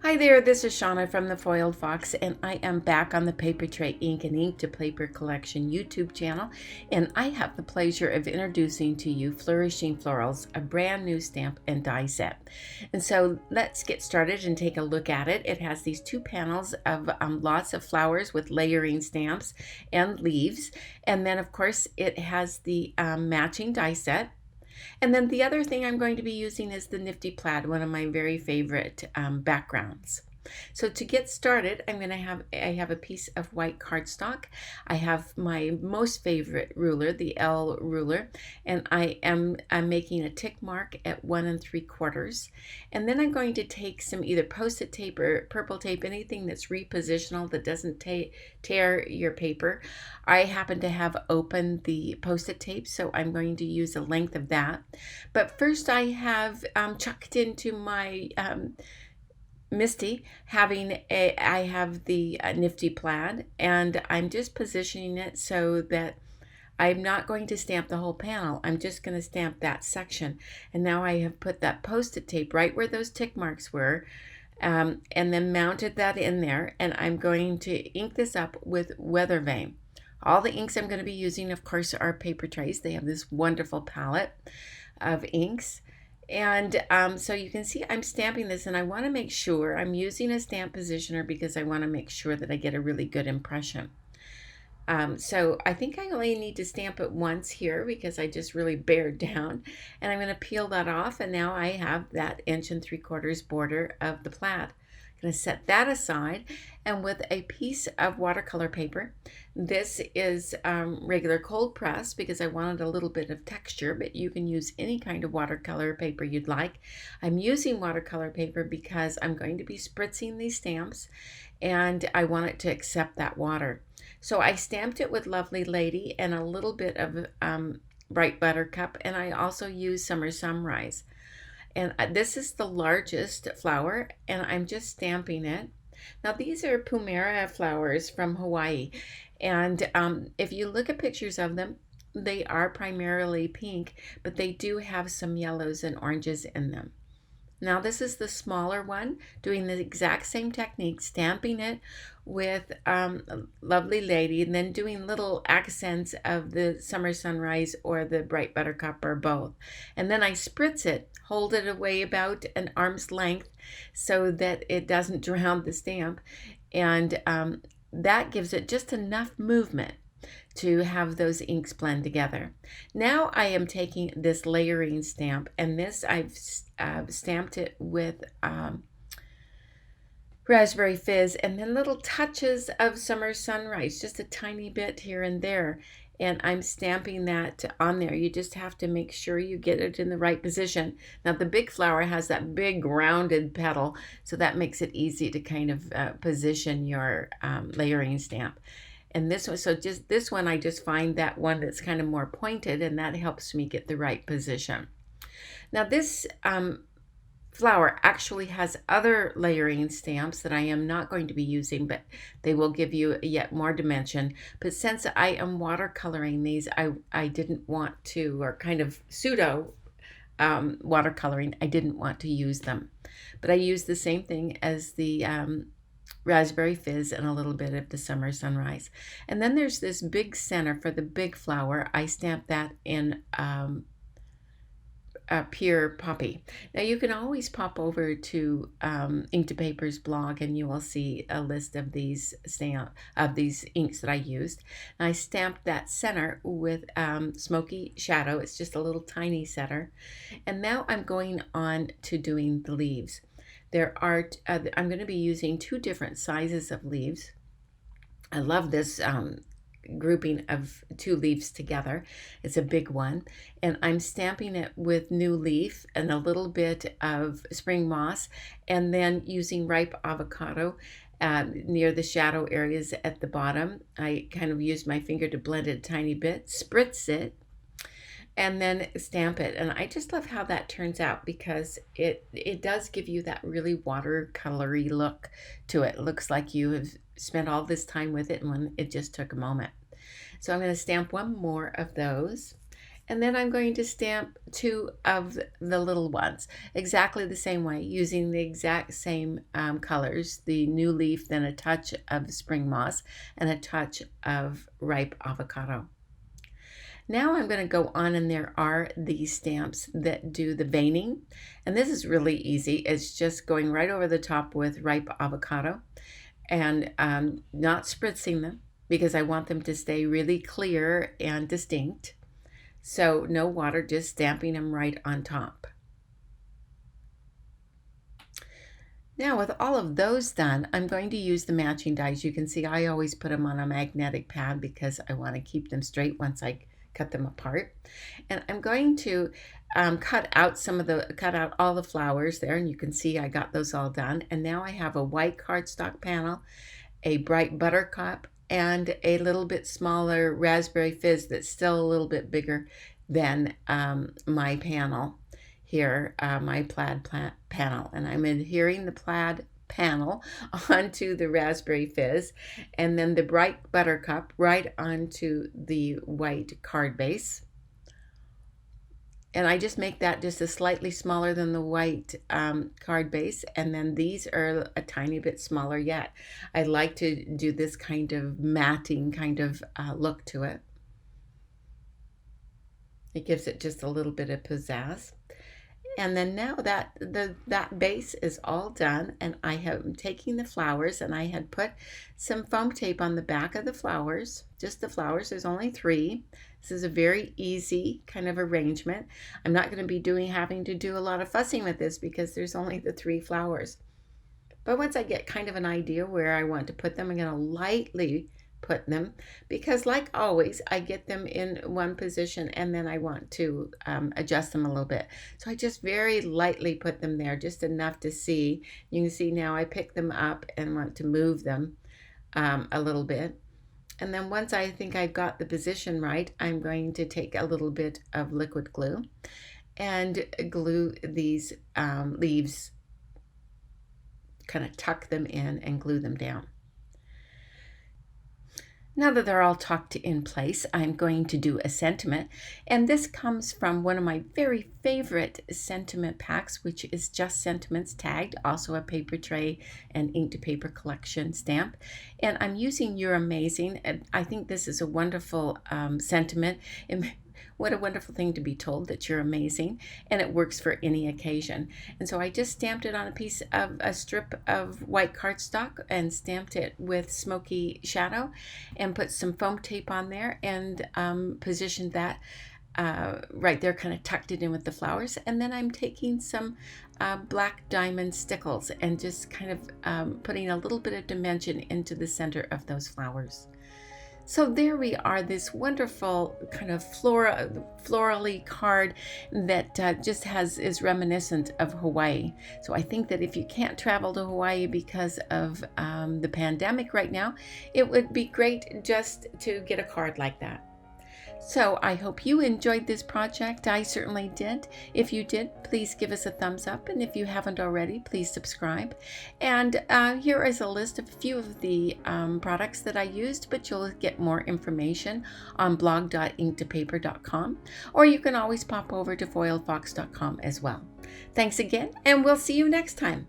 Hi there, this is Shauna from the Foiled Fox, and I am back on the Paper Tray Ink and Ink to Paper Collection YouTube channel, and I have the pleasure of introducing to you Flourishing Florals, a brand new stamp and die set. And so let's get started and take a look at it. It has these two panels of lots of flowers with layering stamps and leaves, and then of course it has the matching die set. And then the other thing I'm going to be using is the Nifty Plaid, one of my very favorite backgrounds. So to get started, I have a piece of white cardstock. I have my most favorite ruler, the L ruler, and I'm making a tick mark at 1 3/4. And then I'm going to take some either post-it tape or purple tape, anything that's repositional that doesn't tear your paper. I happen to have opened the post-it tape, so I'm going to use a length of that. But first I have chucked into my Misty I have the Nifty Plaid, and I'm just positioning it so that I'm not going to stamp the whole panel. I'm just going to stamp that section. And now I have put that post-it tape right where those tick marks were, and then mounted that in there, and I'm going to ink this up with Weather Vane. All the inks I'm going to be using, of course, are paper trays. They have this wonderful palette of inks. And so you can see I'm stamping this, and I want to make sure I'm using a stamp positioner because I want to make sure that I get a really good impression. So I think I only need to stamp it once here because I just really bared down, and I'm going to peel that off, and now I have that 1 3/4 border of the plaid. I'm going to set that aside, and with a piece of watercolor paper, this is regular cold press because I wanted a little bit of texture, but you can use any kind of watercolor paper you'd like. I'm using watercolor paper because I'm going to be spritzing these stamps, and I want it to accept that water. So I stamped it with Lovely Lady and a little bit of Bright Buttercup, and I also used Summer Sunrise. And this is the largest flower, and I'm just stamping it. Now these are Pumera flowers from Hawaii, and if you look at pictures of them, they are primarily pink, but they do have some yellows and oranges in them. Now this is the smaller one, doing the exact same technique, stamping it with Lovely Lady, and then doing little accents of the Summer Sunrise or the Bright Buttercup or both. And then I spritz it, hold it away about an arm's length so that it doesn't drown the stamp. And that gives it just enough movement to have those inks blend together. Now I am taking this layering stamp, and this I've stamped it with Raspberry Fizz, and then little touches of Summer Sunrise, just a tiny bit here and there. And I'm stamping that on there. You just have to make sure you get it in the right position. Now the big flower has that big rounded petal, so that makes it easy to kind of position your layering stamp. And this one, so just this one, I just find that one that's kind of more pointed, and that helps me get the right position. Now this flower actually has other layering stamps that I am not going to be using, but they will give you yet more dimension. But since I am watercoloring these, I didn't want to, or kind of pseudo watercoloring, I didn't want to use them. But I used the same thing as the Raspberry Fizz and a little bit of the Summer Sunrise. And then there's this big center for the big flower. I stamped that in pure poppy. Now you can always pop over to Ink to Paper's blog, and you will see a list of these inks that I used. And I stamped that center with Smoky Shadow. It's just a little tiny center. And now I'm going on to doing the leaves. I'm going to be using 2 different sizes of leaves. I love this grouping of 2 leaves together. It's a big one, and I'm stamping it with New Leaf and a little bit of Spring Moss, and then using Ripe Avocado near the shadow areas at the bottom. I kind of used my finger to blend it a tiny bit, spritz it, and then stamp it. And I just love how that turns out because it does give you that really watercolory look to it. It looks like you have spent all this time with it and when it just took a moment. So I'm going to stamp one more of those. And then I'm going to stamp 2 of the little ones exactly the same way, using the exact same colors, the new leaf, then a touch of spring moss, and a touch of ripe avocado. Now I'm going to go on, and there are these stamps that do the veining, and this is really easy. It's just going right over the top with ripe avocado and not spritzing them, because I want them to stay really clear and distinct. So no water, just stamping them right on top. Now with all of those done, I'm going to use the matching dies. You can see I always put them on a magnetic pad because I want to keep them straight once I cut them apart. And I'm going to cut out all the flowers there, and you can see I got those all done. And now I have a white cardstock panel, a bright buttercup, and a little bit smaller raspberry fizz that's still a little bit bigger than my panel here, my plaid panel. And I'm adhering the plaid panel onto the raspberry fizz, and then the bright buttercup right onto the white card base. And I just make that just a slightly smaller than the white card base, and then these are a tiny bit smaller yet. I like to do this kind of matting kind of look to it. It gives it just a little bit of pizzazz. And then now that that base is all done, and I am taking the flowers, and I had put some foam tape on the back of the flowers, just the flowers. There's only 3. This is a very easy kind of arrangement. I'm not going to be having to do a lot of fussing with this because there's only the 3 flowers. But once I get kind of an idea where I want to put them, I'm going to lightly put them, because like always I get them in one position and then I want to adjust them a little bit. So I just very lightly put them there, just enough to see. You can see now I pick them up and want to move them a little bit. And then once I think I've got the position right, I'm going to take a little bit of liquid glue and glue these leaves, kind of tuck them in and glue them down. Now that they're all tucked in place, I'm going to do a sentiment, and this comes from one of my very favorite sentiment packs, which is Just Sentiments tagged, also a paper tray and ink to paper collection stamp. And I'm using You're Amazing, and I think this is a wonderful sentiment. And what a wonderful thing to be told that you're amazing, and it works for any occasion. And so I just stamped it on a strip of white cardstock and stamped it with smoky shadow and put some foam tape on there and positioned that right there, kind of tucked it in with the flowers. And then I'm taking some black diamond stickles and just kind of putting a little bit of dimension into the center of those flowers. So there we are, this wonderful kind of florally card that just is reminiscent of Hawaii. So I think that if you can't travel to Hawaii because of the pandemic right now, it would be great just to get a card like that. So I hope you enjoyed this project. I certainly did. If you did, please give us a thumbs up. And if you haven't already, please subscribe. And here is a list of a few of the products that I used, but you'll get more information on blog.inktopaper.com, or you can always pop over to foiledfox.com as well. Thanks again, and we'll see you next time.